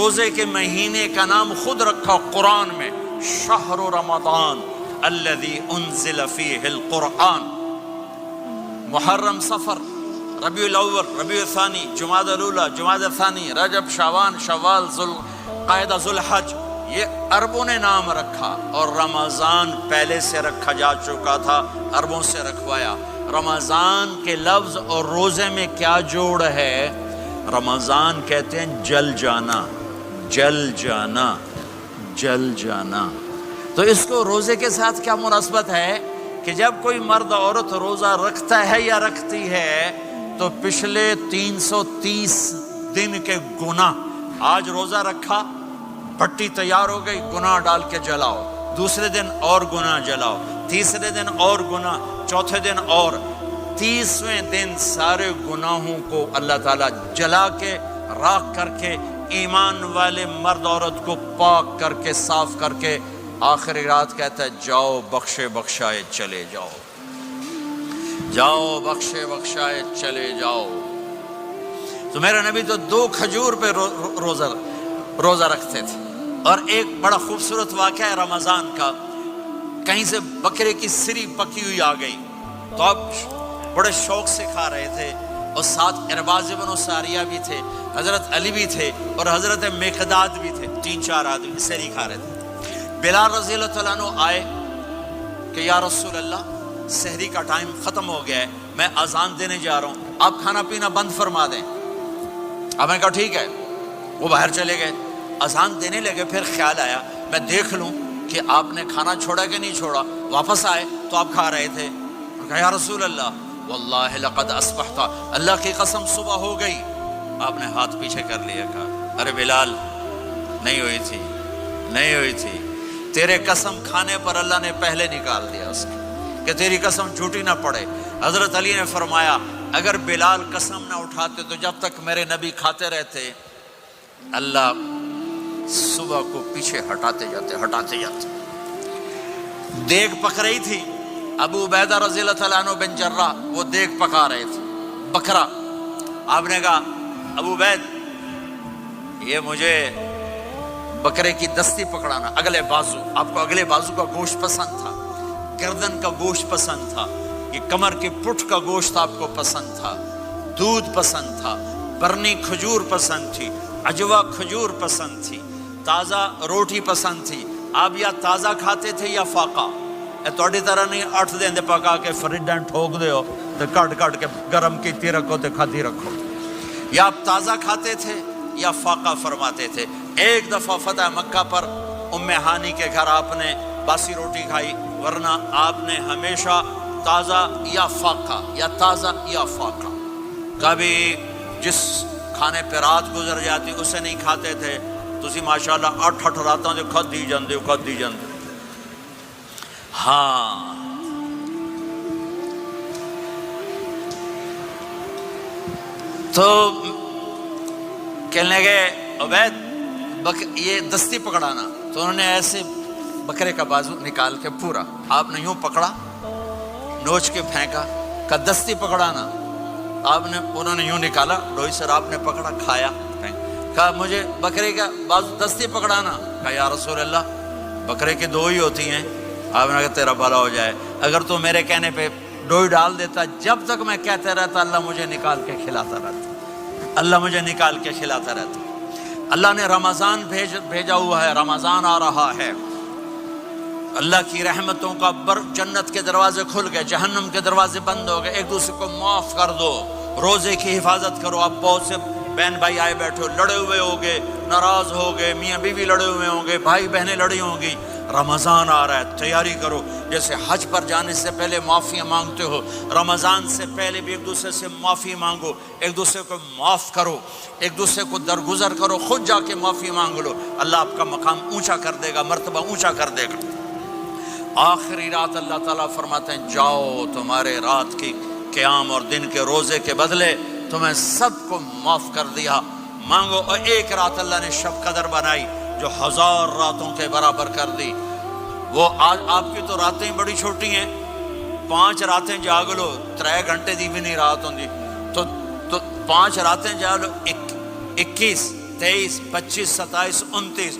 روزے کے مہینے کا نام خود رکھا قرآن میں، شہر رمضان الذی انزل فیہ القرآن۔ محرم، صفر، ربیع الاول، ربیع الثانی، جمادی الاولی، جمادی الثانی، رجب، شعبان، شوال، ذوالقعدہ، ذوالحج، یہ عربوں نے نام رکھا، اور رمضان پہلے سے رکھا جا چکا تھا، عربوں سے رکھوایا۔ رمضان کے لفظ اور روزے میں کیا جوڑ ہے؟ رمضان کہتے ہیں جل جانا، جل جانا، جل جانا۔ تو اس کو روزے کے ساتھ کیا مناسبت ہے کہ جب کوئی مرد عورت روزہ رکھتا ہے یا رکھتی ہے تو پچھلے 330 دن کے گناہ، آج روزہ رکھا، بھٹی تیار ہو گئی، گناہ ڈال کے جلاؤ، دوسرے دن اور گناہ جلاؤ، تیسرے دن اور گناہ، چوتھے دن اور، 30ویں دن سارے گناہوں کو اللہ تعالیٰ جلا کے، راکھ کر کے، ایمان والے مرد عورت کو پاک کر کے، صاف کر کے، آخری رات کہتا ہے جاؤ بخشے بخشائے چلے جاؤ، جاؤ بخشے بخشائے چلے جاؤ۔ تو میرا نبی تو 2 کھجور پہ روزہ رکھتے تھے۔ اور ایک بڑا خوبصورت واقعہ ہے رمضان کا، کہیں سے بکرے کی سری پکی ہوئی آ گئی تو اب بڑے شوق سے کھا رہے تھے، اور ساتھ ارباز بن ساریہ بھی تھے، حضرت علی بھی تھے، اور حضرت مقداد بھی تھے، 3-4 آدمی سری کھا رہے تھے۔ بلال رضی اللہ عنہ آئے کہ یا رسول اللہ سحری کا ٹائم ختم ہو گیا ہے، میں اذان دینے جا رہا ہوں، آپ کھانا پینا بند فرما دیں۔ اب میں کہا ٹھیک ہے، وہ باہر چلے گئے، اذان دینے لگے، پھر خیال آیا میں دیکھ لوں کہ آپ نے کھانا چھوڑا کہ نہیں چھوڑا۔ واپس آئے تو آپ کھا رہے تھے، کہا یا رسول اللہ واللہ لقد اصبحت، اللہ کی قسم صبح ہو گئی۔ آپ نے ہاتھ پیچھے کر لیا، کہا ارے بلال نہیں ہوئی تھی، نہیں ہوئی تھی، تیرے قسم کھانے پر اللہ نے پہلے نکال دیا اس کی، کہ تیری قسم جھوٹی نہ پڑے۔ حضرت علی نے فرمایا اگر بلال قسم نہ اٹھاتے تو جب تک میرے نبی کھاتے رہتے اللہ صبح کو پیچھے ہٹاتے جاتے۔ دیگ پک رہی تھی، ابو عبیدہ رضی اللہ تعالیٰ عنہ بن جراح وہ دیگ پکا رہے تھے، بکرا۔ آپ نے کہا ابو عبید یہ مجھے بکرے کی دستی پکڑانا، اگلے بازو، آپ کو اگلے بازو کا گوشت پسند تھا، گردن کا گوشت پسند تھا، یہ کمر کے پٹھ کا گوشت آپ کو پسند تھا، دودھ پسند تھا، برنی کھجور پسند تھی، عجوا کھجور پسند تھی، تازہ روٹی پسند تھی۔ آپ یا تازہ کھاتے تھے یا فاقہ، توڑی طرح نہیں 8 دن دے پکا کے فریڈن ٹھوک دے ہو تو کٹ کے گرم کیتی رکھو تو کھاتی رکھو، یا آپ تازہ کھاتے تھے یا فاقہ فرماتے تھے۔ ایک دفعہ فتح مکہ پر ام ہانی کے گھر آپ نے باسی روٹی کھائی، ورنہ آپ نے ہمیشہ تازہ یا فاقہ، یا تازہ یا فاقہ، کبھی جس کھانے پہ رات گزر جاتی اسے نہیں کھاتے تھے۔ تسی ماشاءاللہ 8 راتوں جو کھدی جاندے۔ ہاں تو کہنے لگے عبید یہ دستی پکڑانا، تو انہوں نے ایسے بکرے کا بازو نکال کے پورا آپ نے یوں پکڑا، نوچ کے پھینکا، کہا دستی پکڑانا، انہوں نے یوں نکالا، روئی سر آپ نے پکڑا، کھایا، کہا مجھے بکرے کا بازو دستی پکڑانا، کہا یا رسول اللہ بکرے کی 2 ہی ہوتی ہیں۔ آپ نے کہا تیرا بھلا ہو جائے، اگر تو میرے کہنے پہ ڈوئی ڈال دیتا، جب تک میں کہتے رہتا اللہ مجھے نکال کے کھلاتا رہتا، اللہ مجھے نکال کے کھلاتا رہتا۔ اللہ نے رمضان بھیجا ہوا ہے، رمضان آ رہا ہے، اللہ کی رحمتوں کا جنت کے دروازے کھل گئے، جہنم کے دروازے بند ہو گئے، ایک دوسرے کو معاف کر دو، روزے کی حفاظت کرو۔ اب بہت سے بہن بھائی آئے بیٹھو، لڑے ہوئے ہوگے، ناراض ہوگے، میاں بیوی لڑے ہوئے ہوں گے، بھائی بہنیں لڑی ہوں گی، رمضان آ رہا ہے، تیاری کرو۔ جیسے حج پر جانے سے پہلے معافیاں مانگتے ہو، رمضان سے پہلے بھی ایک دوسرے سے معافی مانگو، ایک دوسرے کو معاف کرو، ایک دوسرے کو درگزر کرو، خود جا کے معافی مانگ لو، اللہ آپ کا مقام اونچا کر دے گا، مرتبہ اونچا کر دے گا۔ آخری رات اللہ تعالیٰ فرماتے ہیں جاؤ، تمہارے رات کی قیام اور دن کے روزے کے بدلے تمہیں سب کو معاف کر دیا، مانگو۔ اور ایک رات اللہ نے شب قدر بنائی جو 1000 راتوں کے برابر کر دی۔ وہ آج آپ کی تو راتیں بڑی چھوٹی ہیں، 5 راتیں جاگ لو، 3 گھنٹے دی بھی نہیں رات ہوندی، تو 5 راتیں جاگ لو، 21 23, 25, 27, 29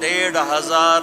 1500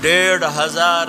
1500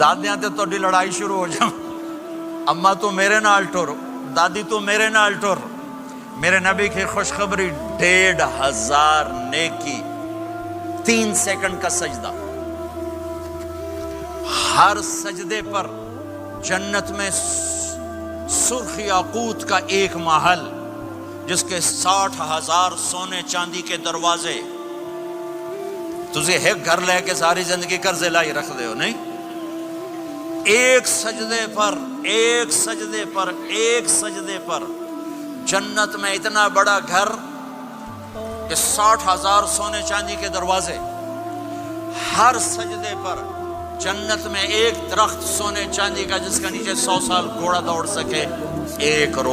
دادیاں تے تہاڈی لڑائی شروع ہو جائے، اما تو میرے نال ٹر، دادی تو میرے نال ٹر۔ میرے نبی کی خوشخبری 1500 نیکی، 3 سیکنڈ کا سجدہ، ہر سجدے پر جنت میں سرخ یاقوت کا ایک محل جس کے 60,000 سونے چاندی کے دروازے۔ تجھے ایک گھر لے کے ساری زندگی قرضے لائی رکھ دے ہو نہیں؟ ایک سجدے پر، ایک سجدے پر، ایک سجدے پر جنت میں اتنا بڑا گھر کہ 60,000 سونے چاندی کے دروازے، ہر سجدے پر جنت میں ایک درخت سونے چاندی کا جس کا نیچے 100 سال گھوڑا دوڑ سکے، ایک روز